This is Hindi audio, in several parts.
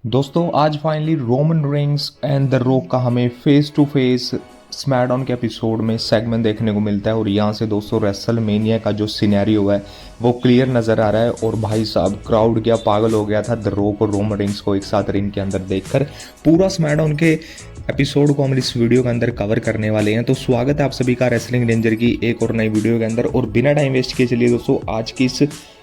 दोस्तों आज finally Roman Reigns and the rock का हमें फेस टू फेस स्मैकडाउन के एपिसोड में सेगमेंट देखने को मिलता है और यहाँ से दोस्तों रेसल मेनिया का जो सिनेरियो है वो क्लियर नज़र आ रहा है। और भाई साहब क्राउड क्या पागल हो गया था द रॉक और रोमन रेंस को एक साथ रिंग के अंदर देखकर। पूरा स्मैकडाउन के एपिसोड को हम इस वीडियो के अंदर कवर करने वाले हैं। तो स्वागत है आप सभी का रेसलिंग रेंजर की एक और नई वीडियो के अंदर। और बिना टाइम वेस्ट किए चलिए दोस्तों आज की इस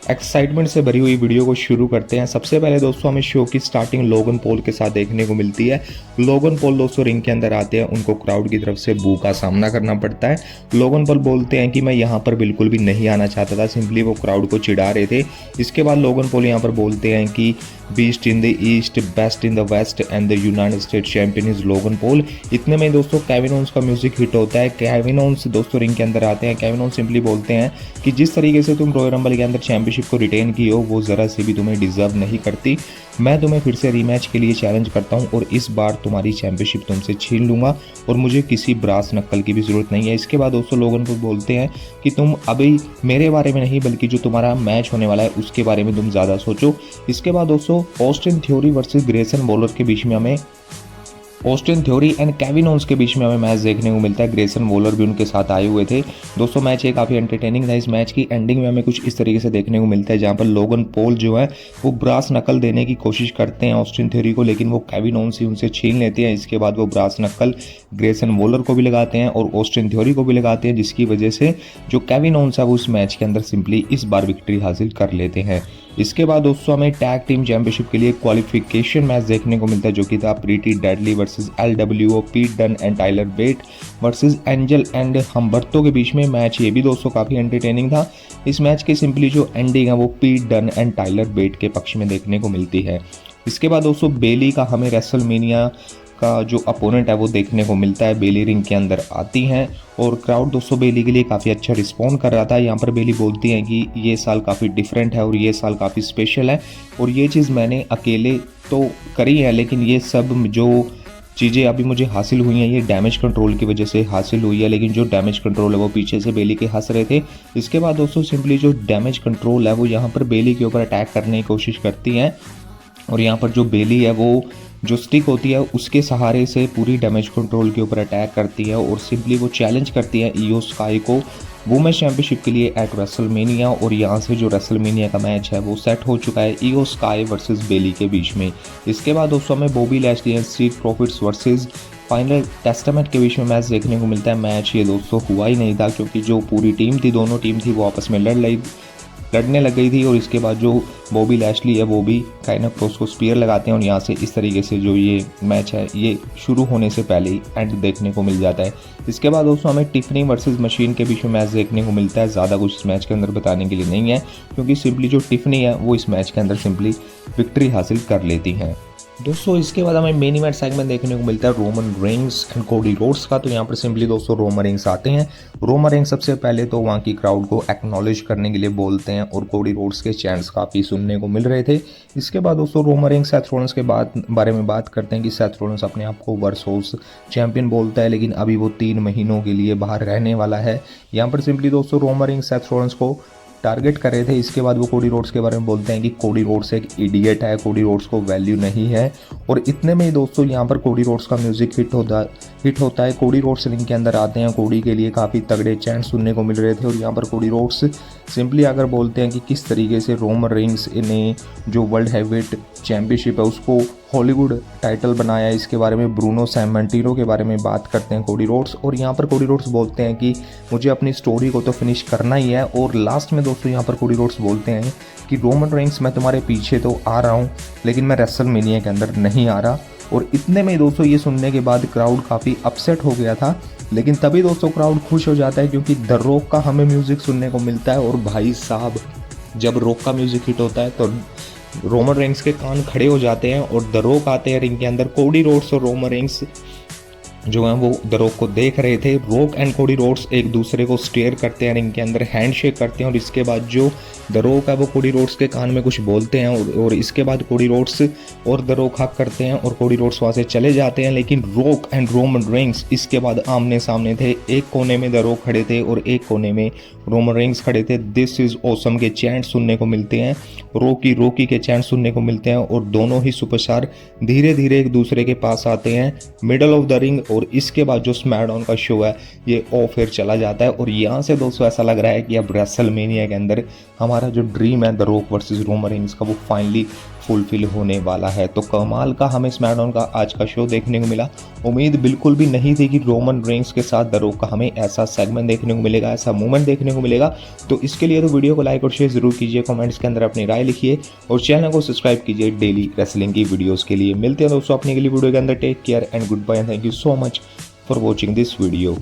एक्साइटमेंट से भरी हुई वीडियो को शुरू करते हैं। सबसे पहले दोस्तों हमें शो की स्टार्टिंग लोगन पॉल के साथ देखने को मिलती है। लोगन पॉल दोस्तों रिंग के अंदर आते हैं, उनको क्राउड की तरफ से बू का सामना करना पड़ता है। लोगन पॉल बोलते हैं कि मैं यहाँ पर बिल्कुल भी नहीं आना चाहता था, सिंपली वो क्राउड को चिढ़ा रहे थे। इसके बाद लोगन पॉल यहाँ पर बोलते हैं कि beast in the east, best in the west and the United States champion is Logan Paul. इतने में दोस्तों केविन ओन्स का म्यूजिक हिट होता है। केविन ओन्स दोस्तों रिंग के अंदर आते हैं। केविन ओन्स सिंपली बोलते हैं कि जिस तरीके से तुम रॉयल रंबल के अंदर चैंपियनशिप को रिटेन की हो वो ज़रा सी भी तुम्हें डिजर्व नहीं करती। मैं तुम्हें फिर से रीमैच के लिए चैलेंज करता हूं और इस बार तुम्हारी चैंपियनशिप तुमसे छीन लूंगा और मुझे किसी ब्रास नक्कल की भी ज़रूरत नहीं है। इसके बाद दोस्तों लोगन को बोलते हैं कि तुम अभी मेरे बारे में नहीं बल्कि जो तुम्हारा मैच होने वाला है उसके बारे में तुम ज़्यादा सोचो। इसके बाद दोस्तों Austin Theory versus Grayson Waller के बीच में हमें Austin Theory and Kevin Owens के बीच में हमें मैच देखने को मिलता है। ग्रेसन वॉलर भी उनके साथ आए हुए थे। दोस्तों मैच ये काफ़ी एंटरटेनिंग था। इस मैच की एंडिंग में हमें कुछ इस तरीके से देखने को मिलता है जहां पर लोगन पॉल जो है वो ब्रास नकल देने की कोशिश करते हैं ऑस्टिन थ्योरी को, लेकिन वो केविन ओन्स ही उनसे छीन लेते हैं। इसके बाद वो ब्रास नकल ग्रेसन वॉलर को भी लगाते हैं और ऑस्टिन थ्योरी को भी लगाते हैं, जिसकी वजह से जो केविन ओन्स है वो उस मैच के अंदर सिंपली इस बार विक्ट्री हासिल कर लेते हैं। इसके बाद दोस्तों हमें टैग टीम चैंपियनशिप के लिए क्वालिफिकेशन मैच देखने को मिलता है जो कि था pretty deadly versus LWO, Pete Dunne and Tyler Bate versus Angel and Humberto के बीच में मैच। ये भी दोस्तों काफ़ी एंटरटेनिंग था। इस मैच की सिंपली जो एंडिंग है वो पीट डन एंड टाइलर बेट के पक्ष में देखने को मिलती है। इसके बाद दोस्तों बेली का हमें रेसलमेनिया का जो अपोनेंट है वो देखने को मिलता है। बेली रिंग के अंदर आती हैं और क्राउड दोस्तों बेली के लिए काफ़ी अच्छा रिस्पॉन्ड कर रहा था। यहाँ पर बेली बोलती हैं कि ये साल काफ़ी डिफरेंट है और ये साल काफ़ी स्पेशल है और ये चीज़ मैंने अकेले तो करी है, लेकिन ये सब जो चीज़ें अभी मुझे हासिल हुई हैं ये डैमेज कंट्रोल की वजह से हासिल हुई है। लेकिन जो डैमेज कंट्रोल है वो पीछे से बेली के हंस रहे थे। इसके बाद दोस्तों सिंपली जो डैमेज कंट्रोल है वो यहाँ पर बेली के ऊपर अटैक करने की कोशिश करती हैं और यहाँ पर जो बेली है वो जो स्टिक होती है उसके सहारे से पूरी डैमेज कंट्रोल के ऊपर अटैक करती है और सिंपली वो चैलेंज करती है ईओ स्काई को वुमेन चैंपियनशिप के लिए एट रेसलमेनिया। और यहाँ से जो रेसलमेनिया का मैच है वो सेट हो चुका है ईओ स्काई वर्सेस बेली के बीच में। इसके बाद दोस्तों हमें Bobby Lashley and street profits versus final testament के बीच में मैच देखने को मिलता है। मैच ये दोस्तों हुआ ही नहीं था क्योंकि जो पूरी टीम थी, दोनों टीम थी वो आपस में लड़ने लग गई थी। और इसके बाद जो बॉबी लैशली है वो भी काइना क्रॉस को स्पीयर लगाते हैं और यहाँ से इस तरीके से जो ये मैच है ये शुरू होने से पहले ही एंड देखने को मिल जाता है। इसके बाद दोस्तों हमें टिफनी वर्सेस मशीन के बीच में मैच देखने को मिलता है। ज़्यादा कुछ इस मैच के अंदर बताने के लिए नहीं है क्योंकि सिंपली जो टिफनी है वो इस मैच के अंदर सिंपली विक्ट्री हासिल कर लेती हैं। दोस्तों इसके बाद हमें मेन इवेंट सेगमेंट देखने को मिलता है Roman Reigns and Cody Rhodes का। तो यहाँ पर सिंपली दोस्तों रोमन रेंस आते हैं। रोमन रेंस सबसे पहले तो वहाँ की क्राउड को एक्नॉलेज करने के लिए बोलते हैं और कोडी रोड्स के चैंट्स काफ़ी सुनने को मिल रहे थे। इसके बाद दोस्तों रोमन रेंस सेथ रोलिंस के बारे में बात करते हैं कि सेथ रोलिंस अपने आप को वर्सोस चैंपियन बोलता है, लेकिन अभी वो 3 महीनों के लिए बाहर रहने वाला है। यहाँ पर सिंपली दोस्तों रोमन रेंस सेथ रोलिंस को टारगेट कर रहे थे। इसके बाद वो कोडी रोड्स के बारे में बोलते हैं कि कोडी रोड्स एक इडियट है, कोडी रोड्स को वैल्यू नहीं है। और इतने में ही दोस्तों यहाँ पर कोडी रोड्स का म्यूजिक हिट होता है। कोडी रोड्स रिंग के अंदर आते हैं। कोडी के लिए काफ़ी तगड़े चैंट सुनने को मिल रहे थे और यहाँ पर कोडी रोड्स सिंपली आकर बोलते हैं कि किस तरीके से रोमन रेंस ने जो वर्ल्ड हैवीवेट चैंपियनशिप है उसको हॉलीवुड टाइटल बनाया। इसके बारे में ब्रूनो सैमंटिनो के बारे में बात करते हैं कोडी रोड्स। और यहाँ पर कोडी रोड्स बोलते हैं कि मुझे अपनी स्टोरी को तो फिनिश करना ही है। और लास्ट में दोस्तों यहाँ पर कोडी रोड्स बोलते हैं कि रोमन रेंस मैं तुम्हारे पीछे तो आ रहा हूँ लेकिन मैं रेसलमेनिया के अंदर नहीं आ रहा। और इतने में दोस्तों ये सुनने के बाद क्राउड काफ़ी अपसेट हो गया था, लेकिन तभी दोस्तों क्राउड खुश हो जाता है क्योंकि द रॉक का हमें म्यूज़िक सुनने को मिलता है। और भाई साहब जब रॉक का म्यूज़िक हिट होता है तो रोमन रेंस के कान खड़े हो जाते हैं और द रॉक आते हैं रिंग के अंदर। कोडी रोड्स और रोमन रेंस जो है वो द रॉक को देख रहे थे। रॉक एंड कोडी रोड्स एक दूसरे को स्टेयर करते हैं, इनके अंदर हैंडशेक करते हैं और इसके बाद जो द रॉक है वो कोडी रोड्स के कान में कुछ बोलते हैं और इसके बाद कोडी रोड्स और द रॉक हक करते हैं और कोडी रोड्स वहाँ से चले जाते हैं। लेकिन रॉक एंड रोमन रेंस इसके बाद आमने सामने थे। एक कोने में द रॉक खड़े थे और एक कोने में रोमन रेंस खड़े थे। दिस इज ऑसम के चैंट सुनने को मिलते हैं, रोकी के चैंट सुनने को मिलते हैं और दोनों ही सुपरस्टार धीरे धीरे एक दूसरे के पास आते हैं मिडल ऑफ द रिंग। और इसके बाद जो स्मैकडाउन का शो है ये ऑफ एयर चला जाता है और यहाँ से दोस्तों ऐसा लग रहा है कि अब रेसलमेनिया के अंदर हमारा जो ड्रीम है the rock versus Roman Reigns का वो फाइनली फुलफिल होने वाला है। तो कमाल का हमें स्मैकडाउन का आज का शो देखने को मिला। उम्मीद बिल्कुल भी नहीं थी कि रोमन रेंस के साथ द रॉक का हमें ऐसा सेगमेंट देखने को मिलेगा, ऐसा मूवमेंट देखने को मिलेगा। तो इसके लिए तो वीडियो को लाइक और शेयर जरूर कीजिए, कमेंट्स के अंदर अपनी राय लिखिए और चैनल को सब्सक्राइब कीजिए डेली रेसलिंग की वीडियोज़ के लिए। मिलते हैं दोस्तों अपनी अगली वीडियो के अंदर। Take care and goodbye and thank you so much for watching this video.